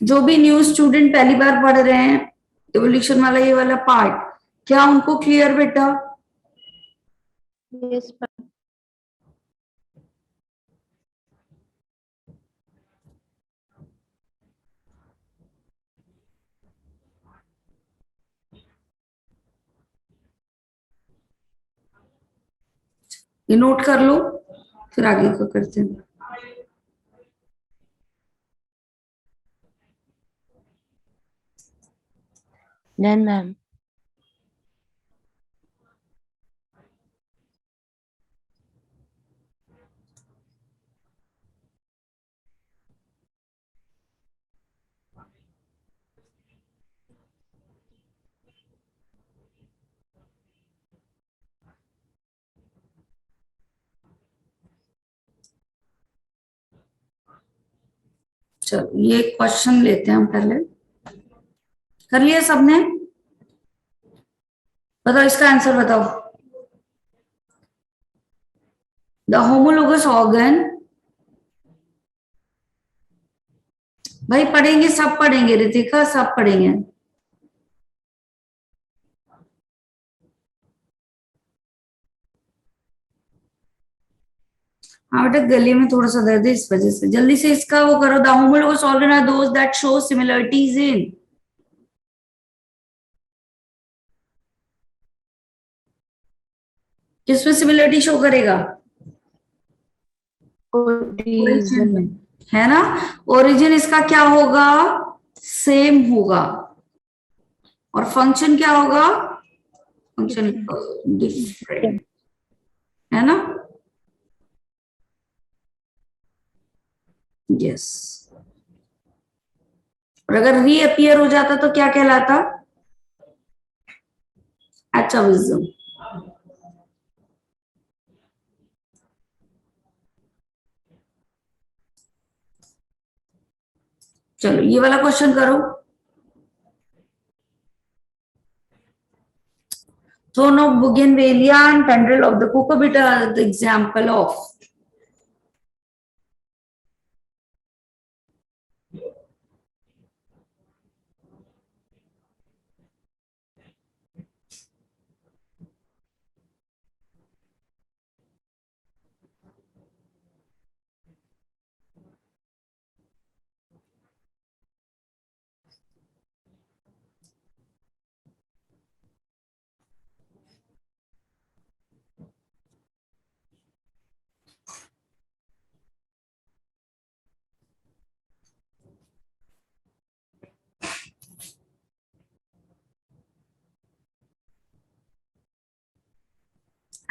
जो भी न्यू स्टूडेंट पहली बार पढ़ रहे हैं इवोल्यूशन वाला ये वाला पार्ट, क्या उनको क्लियर बेटा? Yes, ma'am. ये नोट कर लो, फिर आगे का करते हैं। Done, ma'am. चलो ये क्वेश्चन लेते हैं हम पहले। कर लिया सबने? बताओ इसका आंसर बताओ। द होमोलोगस ऑर्गन, भाई पढ़ेंगे, सब पढ़ेंगे रितिका, सब पढ़ेंगे। हाँ बेटा गले में थोड़ा सा दर्द है इस वजह से, जल्दी से इसका वो करो। The homologous organ are those that show similarities in, किसमें सिमिलरिटी शो करेगा? ओरिजिन में, है ना। ओरिजिन इसका क्या होगा, सेम होगा, और फंक्शन क्या होगा, फंक्शन डिफरेंट, है ना। यस, और अगर रीअपियर हो जाता तो क्या कहलाता, एटाविज्म। चलो ये वाला क्वेश्चन करो। Throne of Bougainvillea and tendril of the cucurbita are the example of.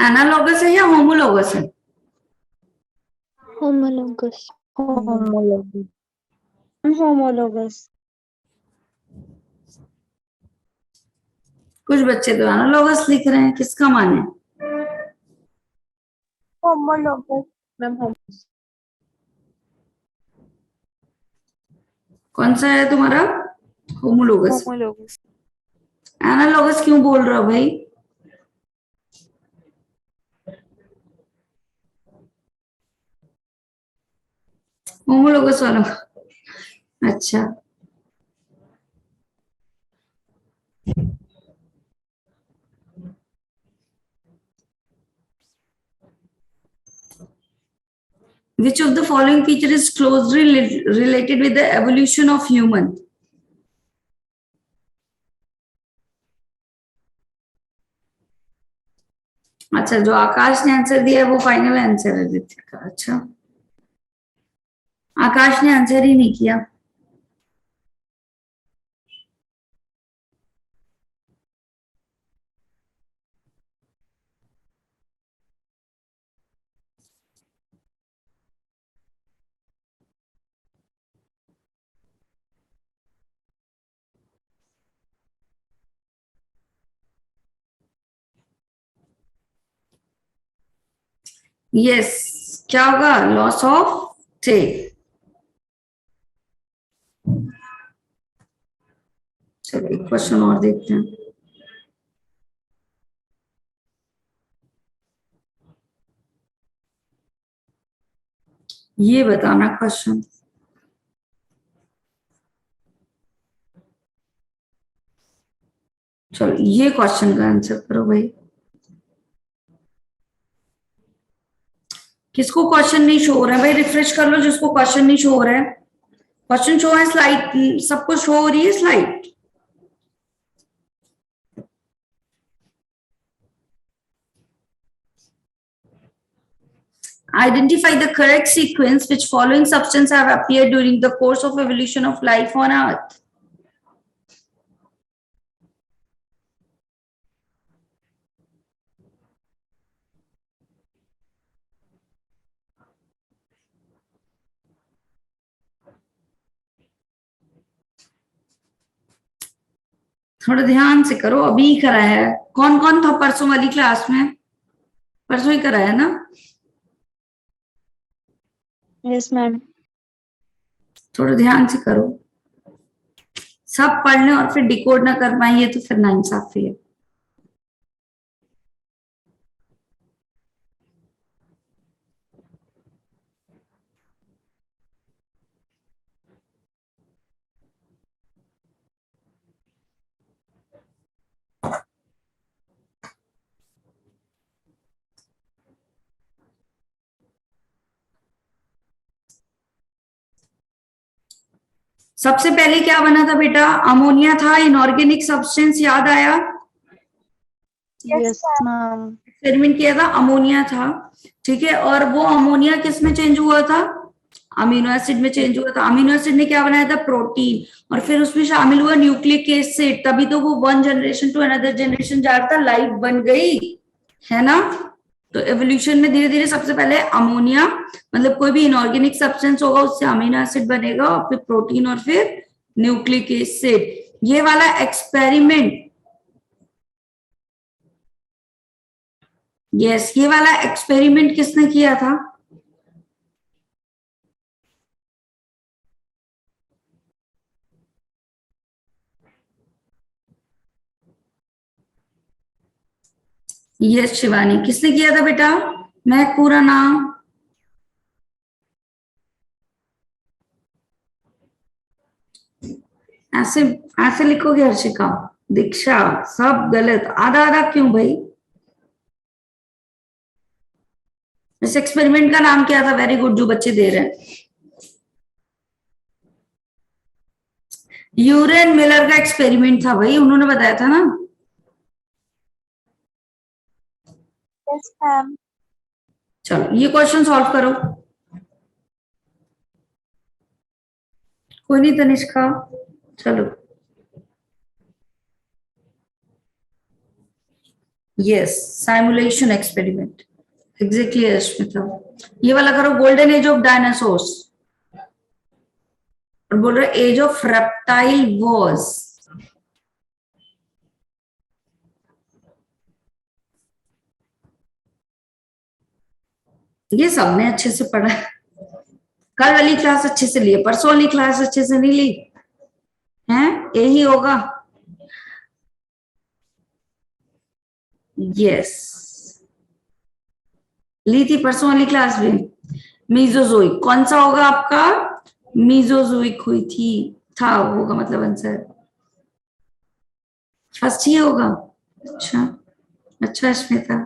Analogous है या होमोलॉगस है? Homologous. Homologous. Homologous. कुछ बच्चे तो एनालॉगस लिख रहे हैं, किसका माने? Homologous. Ma'am, homologous. कौन सा है तुम्हारा? होमोलॉगस। Homologous. एनालॉगस क्यों बोल रहे हो भाई? होमोलॉगस वाला, अच्छा। Which of the following feature is closely related with the evolution of human? अच्छा, जो आकाश ने आंसर दिया है वो फाइनल आंसर है रितिक का। अच्छा, आकाश ने आंसर ही नहीं किया। यस, क्या होगा? Loss of tail. चलो एक क्वेश्चन और देखते हैं। ये बताना क्वेश्चन। चलो ये क्वेश्चन का आंसर करो भाई। किसको क्वेश्चन नहीं शो हो रहा है भाई? रिफ्रेश कर लो जिसको क्वेश्चन नहीं शो हो रहा है। क्वेश्चन शो है, स्लाइड सबको शो हो रही है slide. Identify the correct sequence which following substance have appeared during the course of evolution of life on Earth. थोड़ा ध्यान से करो, अभी ही कराया है। कौन कौन था परसों वाली क्लास में? परसों ही कराया ना? Yes ma'am. थोड़ा ध्यान से करो। सब पढ़ लें और फिर डिकोड ना कर पाए ये तो फिर नाइंसाफी है। सबसे पहले क्या बना था बेटा? अमोनिया था, इनऑर्गेनिक सब्सटेंस, याद आया? Yes ma'am. एक्सपेरिमेंट किया था, अमोनिया था। ठीक है, और वो अमोनिया किस में चेंज हुआ था? अमीनो एसिड में चेंज हुआ था। अमीनो एसिड ने क्या बनाया था? प्रोटीन। और फिर उसमें शामिल हुआ न्यूक्लिक एसिड, तभी तो वो one generation to another generation जा रहा था, लाइफ बन गई है ना। तो एवोल्यूशन में धीरे धीरे सबसे पहले अमोनिया, मतलब कोई भी इनऑर्गेनिक सब्सटेंस होगा उससे अमीनो एसिड बनेगा, और फिर प्रोटीन, और फिर न्यूक्लिक एसिड। ये वाला एक्सपेरिमेंट, यस, ये वाला एक्सपेरिमेंट किसने किया था? यस शिवानी, किसने किया था बेटा? मैं पूरा नाम। ऐसे ऐसे लिखोगे हर्षिका? दीक्षा? सब गलत, आधा आधा क्यों भाई? इस एक्सपेरिमेंट का नाम क्या था? वेरी गुड, जो बच्चे दे रहे हैं। यूरेन मिलर का एक्सपेरिमेंट था भाई, उन्होंने बताया था ना। Yes ma'am. चलो ये क्वेश्चन सॉल्व करो। कोई नहीं तनिष्का, चलो। Yes, simulation experiment, exactly Ashmita. ये वाला करो, गोल्डन एज ऑफ डायनासोर्स, और बोल रहे एज ऑफ रेप्टाइल वॉज। ये सबने अच्छे से पढ़ा है। कल वाली क्लास अच्छे से ली है, परसों वाली क्लास अच्छे से नहीं ली है, यही होगा। यस, ली थी परसों वाली क्लास भी। मीजोजोइक कौन सा होगा आपका? मीजोजोइक हुई थी, था होगा मतलब आंसर फर्स्ट ही होगा। अच्छा, अच्छा स्मिता।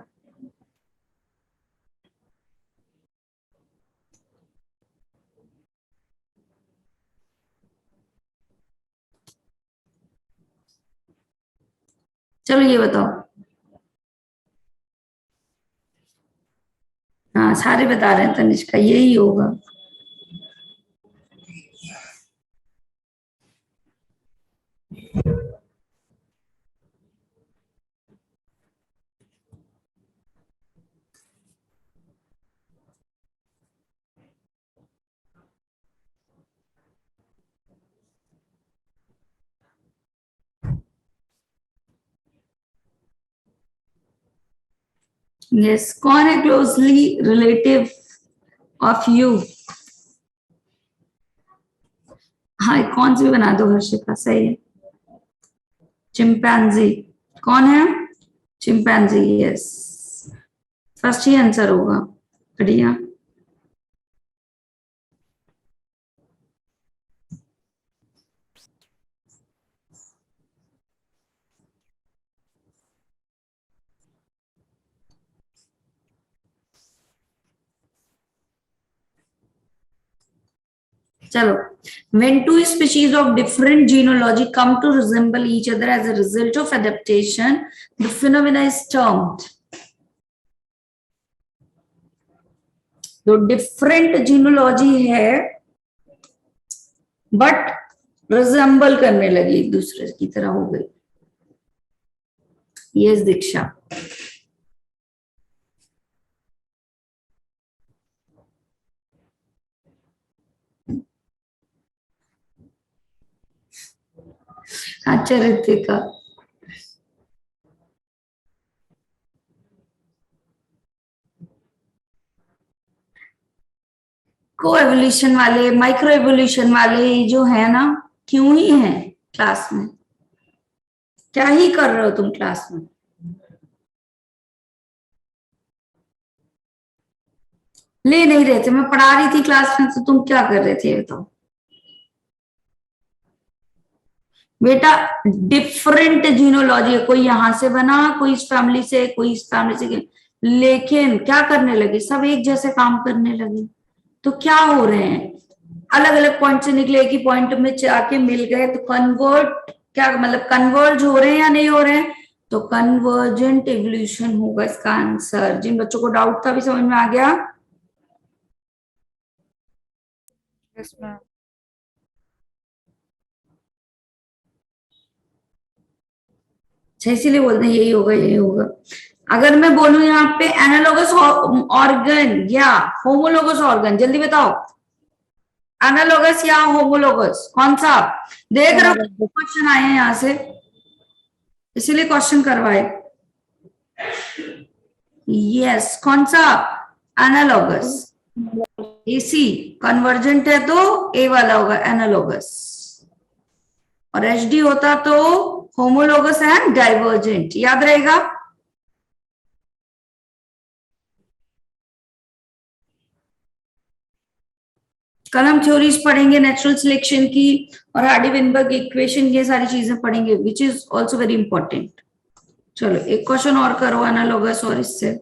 चलो ये बताओ, हाँ सारे बता रहे हैं तनिष्का, यही होगा। यस, कौन है क्लोजली रिलेटिव ऑफ यू? हाँ कौन सी भी बना दो हर्षिका, सही है। चिंपैंजी, कौन है? चिंपैंजी, यस, फर्स्ट ही आंसर होगा। बढ़िया। चलो, when two species of different genealogy come to resemble each other as a result of adaptation, the phenomena is termed। तो डिफरेंट जीनोलॉजी है बट रिजेंबल करने लगी, एक दूसरे की तरह हो गई। यस दीक्षा। अच्छा ऋतिका, को एवोल्यूशन वाले, माइक्रो एवोल्यूशन वाले जो है ना, क्यों ही है क्लास में? क्या ही कर रहे हो तुम क्लास में? ले नहीं रहे थे, मैं पढ़ा रही थी क्लास में, तो तुम क्या कर रहे थे बताओ? बेटा डिफरेंट जीनोलॉजी है, कोई यहां से बना, कोई इस फैमिली से, कोई इस फैमिली से, लेकिन क्या करने लगे, सब एक जैसे काम करने लगे। तो क्या हो रहे हैं, अलग अलग पॉइंट से निकले, एक ही पॉइंट में जाके मिल गए, तो कन्वर्ट, क्या मतलब कन्वर्ज हो रहे हैं या नहीं हो रहे हैं? तो कन्वर्जेंट एवोल्यूशन होगा इसका आंसर। जिन बच्चों को डाउट था, भी समझ में आ गया? Yes, ma'am. अच्छा, इसीलिए बोलते हैं यही होगा यही होगा। अगर मैं बोलूं यहाँ पे एनालोगस ऑर्गन या होमोलोगस ऑर्गन, जल्दी बताओ, एनालोगस या होमोलोगस कौन सा? देख रहे हो क्वेश्चन आए हैं यहां से, इसीलिए क्वेश्चन करवाए। यस, कौन सा? एनालोगस। एसी कन्वर्जेंट है तो ए वाला होगा एनालोगस, और एचडी होता तो होमोलोगस एंड डाइवर्जेंट, याद रहेगा। कल हम थ्योरीज पढ़ेंगे नेचुरल सिलेक्शन की और हार्डी विनबर्ग इक्वेशन, ये सारी चीजें पढ़ेंगे, which is also very important. चलो एक क्वेश्चन और करो एनालोगस और इससे।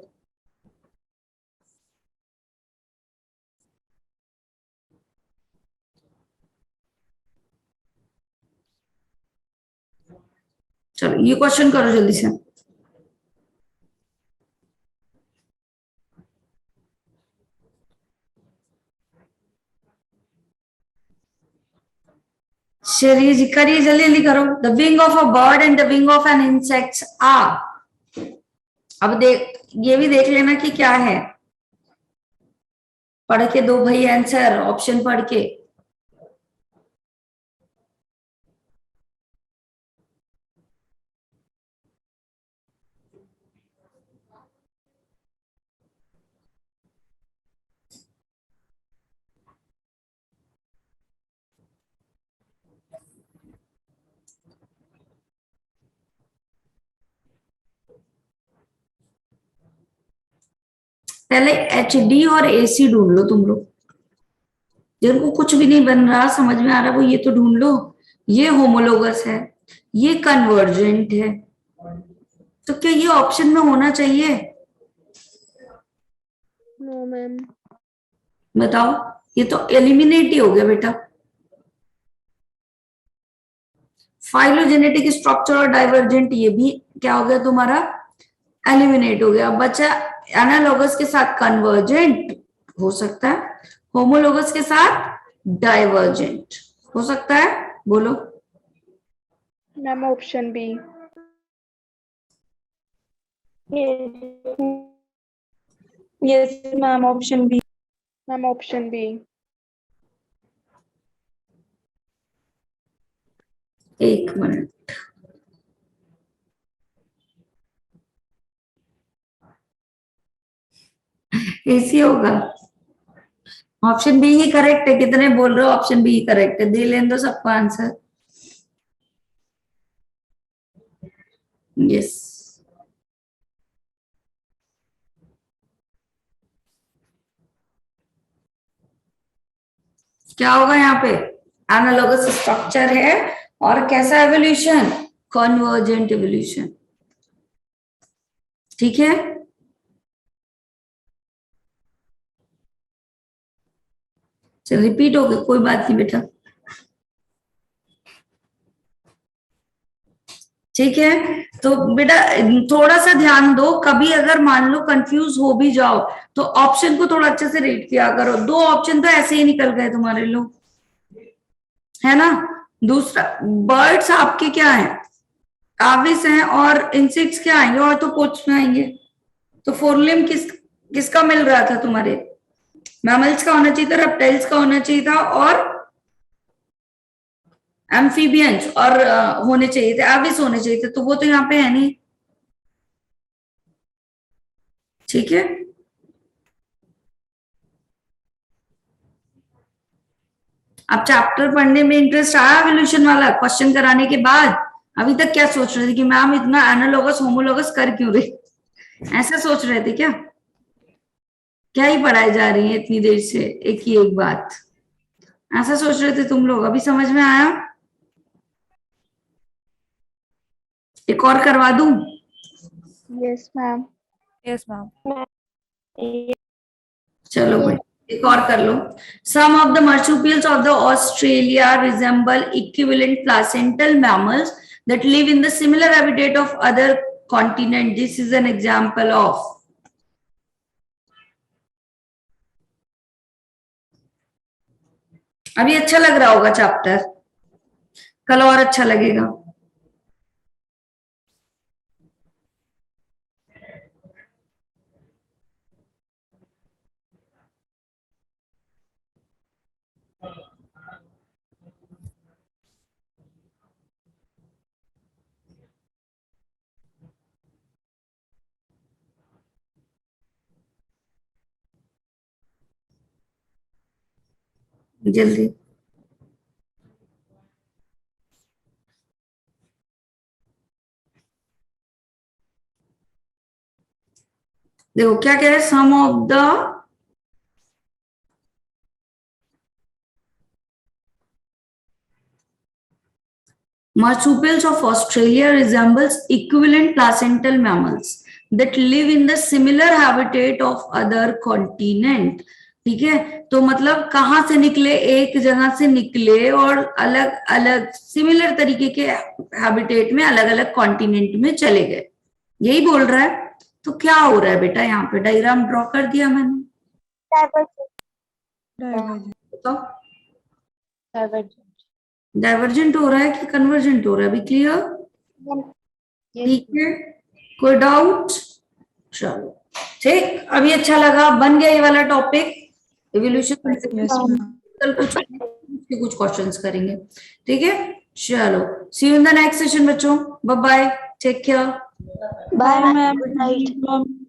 चलो ये क्वेश्चन करो जल्दी से। चलिए जी, करिए जल्दी जल्दी करो। The wing of a bird and the wing of an insect are. अब देख, ये भी देख लेना कि क्या है, पढ़ के दो भाई आंसर, ऑप्शन पढ़ के। पहले एच डी और एसी ढूंढ लो तुम लोग, जिनको कुछ भी नहीं बन रहा, समझ में आ रहा, वो ये तो ढूंढ लो। ये होमोलोगस है, ये कन्वर्जेंट है, तो क्या ये ऑप्शन में होना चाहिए? No, ma'am. बताओ, ये तो एलिमिनेट ही हो गया बेटा। फाइलोजेनेटिक स्ट्रक्चर और डाइवर्जेंट, ये भी क्या हो गया तुम्हारा? एलिमिनेट हो गया। बचा एनालॉगस के साथ कन्वर्जेंट हो सकता है, होमोलोगस के साथ डाइवर्जेंट हो सकता है। बोलो। Ma'am, option B. Yes, ma'am. Option B. Ma'am, option B. एक मिनट, ऐसी होगा। ऑप्शन बी ही करेक्ट है। कितने बोल रहे हो ऑप्शन बी ही करेक्ट है? दे लेने दो सबको आंसर। यस, क्या होगा यहाँ पे? एनालॉगस स्ट्रक्चर है और कैसा एवोल्यूशन? Convergent evolution. ठीक है, चल रिपीट हो गया, कोई बात नहीं बेटा। ठीक है, तो बेटा थोड़ा सा ध्यान दो, कभी अगर मान लो कंफ्यूज हो भी जाओ तो ऑप्शन को थोड़ा अच्छे से रीड किया करो। दो ऑप्शन तो ऐसे ही निकल गए तुम्हारे लोग, है ना। दूसरा, बर्ड्स आपके क्या है? आविस हैं, और इंसेक्ट्स क्या आएंगे? और तो पोच में आएंगे। तो फोरलिम किसका मिल रहा था तुम्हारे? मैमल्स का होना चाहिए था, रेप्टाइल्स का होना चाहिए था, और एम्फीबियंस और होने चाहिए थे, आविस होने चाहिए थे। तो वो तो यहाँ पे है नहीं। ठीक है, अब चैप्टर पढ़ने में इंटरेस्ट आया एवोल्यूशन वाला क्वेश्चन कराने के बाद? अभी तक क्या सोच रहे थे कि मैम इतना एनालॉगस होमोलॉगस कर क्यों रही? ऐसा सोच रहे थे क्या? क्या ही पढ़ाई जा रही है इतनी देर से एक ही एक बात? ऐसा सोच रहे थे तुम लोग? अभी समझ में आया? एक और करवा दूं? Yes, ma'am. Yes, ma'am. चलो भाई, एक और कर लो। Some of the marsupials of the Australia resemble equivalent placental mammals that live in the similar habitat of other continent. This is an example of। अभी अच्छा लग रहा होगा चैप्टर, कल और अच्छा लगेगा। जल्दी देखो क्या कह रहे हैं। Some of the marsupials of Australia resembles equivalent placental mammals that live in the similar habitat of other continent। ठीक है, तो मतलब कहां से निकले? एक जगह से निकले और अलग अलग सिमिलर तरीके के हैबिटेट में अलग अलग कॉन्टिनेंट में चले गए, यही बोल रहा है। तो क्या हो रहा है बेटा? यहाँ पे डायग्राम ड्रॉ कर दिया मैंने, Divergent. बताओ। Divergent. डाइवर्जेंट हो रहा है कि कन्वर्जेंट हो रहा है? अभी क्लियर? Yes. ठीक है, कोई डाउट? चलो ठीक, अभी अच्छा लगा, बन गया ये वाला टॉपिक एवोल्यूशन। Yes, ma'am. कल कुछ क्वेश्चंस करेंगे। ठीक है, चलो see you in the next session बच्चों। Bye bye, take care. Bye, ma'am. Good night.